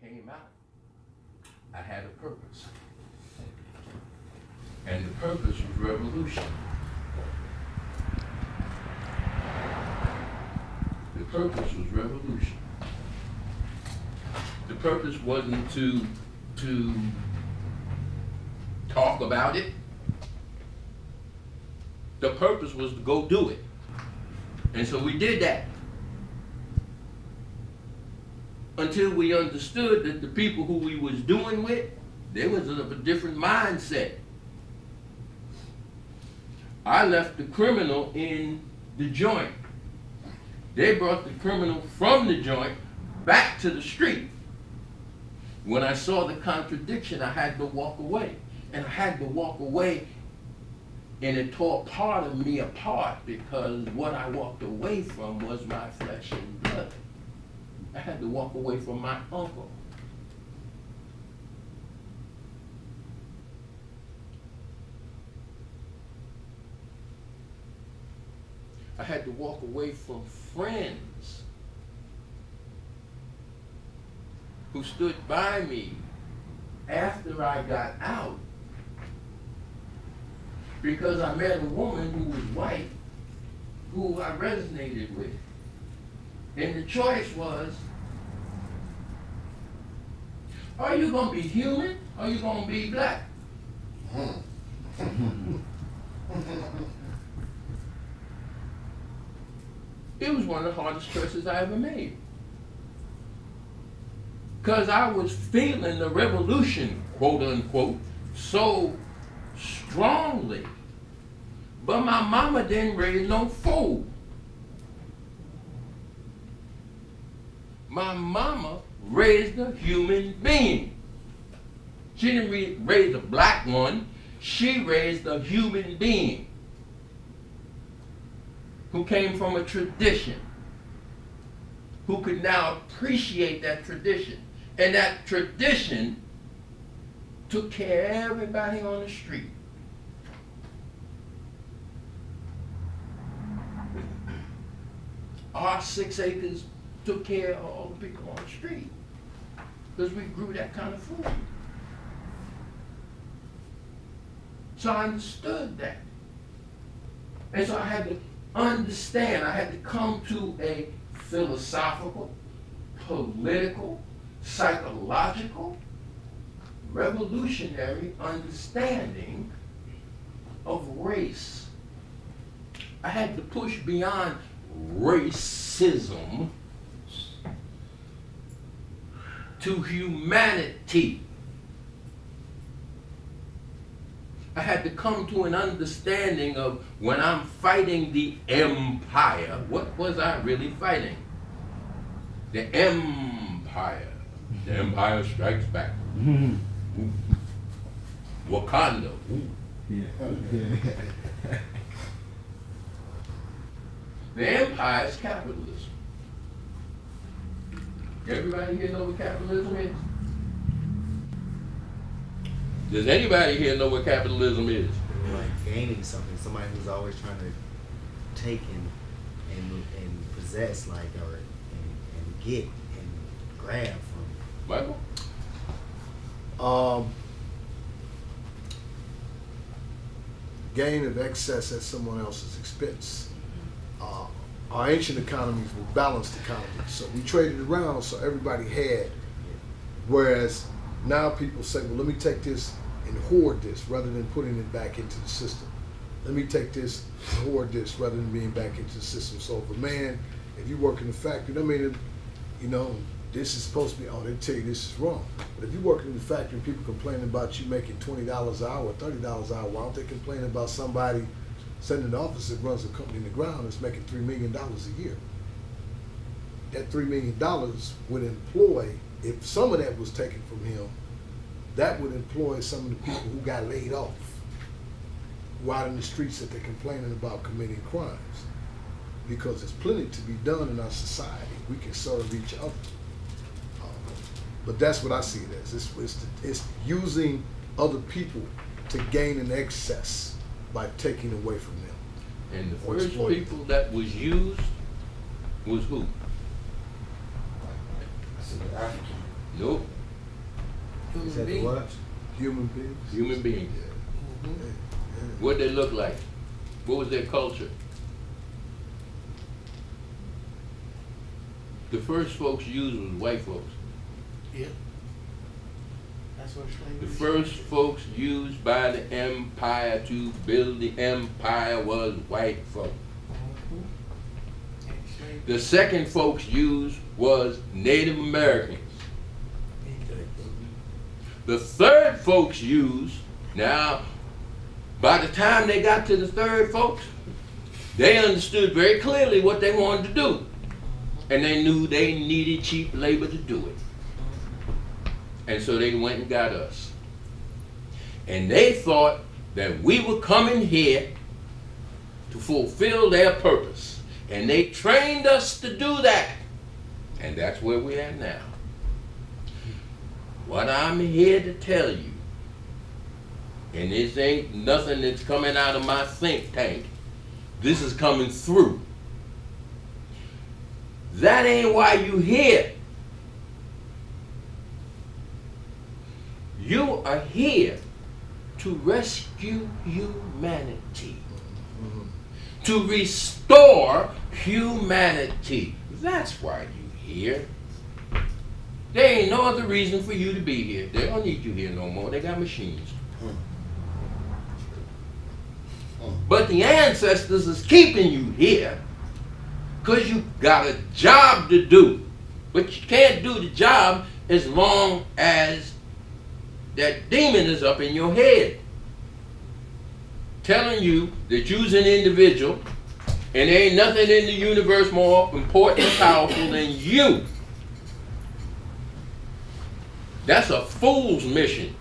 came out, I had a purpose. And the purpose was revolution. The purpose was revolution. The purpose wasn't to talk about it. The purpose was to go do it. And so we did that. Until we understood that the people who we was doing with, they was of a different mindset. I left the criminal in the joint. They brought the criminal from the joint back to the street. When I saw the contradiction, I had to walk away. And I had to walk away, and it tore part of me apart, because what I walked away from was my flesh and blood. I had to walk away from my uncle. I had to walk away from friends who stood by me after I got out, because I met a woman who was white, who I resonated with. And the choice was, are you going to be human, or are you going to be black? It was one of the hardest choices I ever made. Because I was feeling the revolution, quote unquote, so strongly. But my mama didn't raise no fool. My mama raised a human being. She didn't raise a black one. She raised a human being who came from a tradition, who could now appreciate that tradition. And that tradition took care of everybody on the street. Our 6 acres took care of all the people on the street, because we grew that kind of food. So I understood that. And so I had to understand, I had to come to a philosophical, political, psychological, revolutionary understanding of race. I had to push beyond racism to humanity. I had to come to an understanding of, when I'm fighting the empire, what was I really fighting? The empire. The Empire Strikes Back. Ooh. Wakanda. Ooh. Yeah. The empire is capitalism. Everybody here know what capitalism is? Does anybody here know what capitalism is? Like gaining something, somebody who's always trying to take and possess, like, or and get and grab from. Michael? Gain of excess at someone else's expense. Our ancient economies were balanced economies, so we traded around so everybody had, whereas now people say, well, let me take this and hoard this rather than putting it back into the system. Let me take this and hoard this rather than being back into the system. So if a man, if you work in the factory, I mean, you know, this is supposed to be, oh, they tell you this is wrong. But if you work in the factory and people complaining about you making $20 an hour or $30 an hour, why don't they complain about somebody sitting in the office that runs a company in the ground that's making $3 million a year? That $3 million would employ, if some of that was taken from him, that would employ some of the people who got laid off, who out in the streets that they're complaining about committing crimes. Because there's plenty to be done in our society. We can serve each other. But that's what I see it as. It's using other people to gain an excess by taking away from them. And the first people that was used was who? African. Nope. Is that the what? Human beings. Human beings. Yeah. Yeah. What they look like? What was their culture? The first folks used was white folks. Yeah. That's what slavery The is. first folks used by the empire to build the empire was white folks. Mhm. And slavery. The second folks used was Native Americans. The third folks used, now, by the time they got to the third folks, they understood very clearly what they wanted to do. And they knew they needed cheap labor to do it. And so they went and got us. And they thought that we were coming here to fulfill their purpose. And they trained us to do that. And that's where we're at now. What I'm here to tell you, and this ain't nothing that's coming out of my think tank, this is coming through. That ain't why you here. You are here to rescue humanity, to restore humanity. That's why you here. There ain't no other reason for you to be here. They don't need you here no more. They got machines. But the ancestors is keeping you here because you got a job to do. But you can't do the job as long as that demon is up in your head, telling you that you's an individual and there ain't nothing in the universe more important and powerful than you. That's a fool's mission.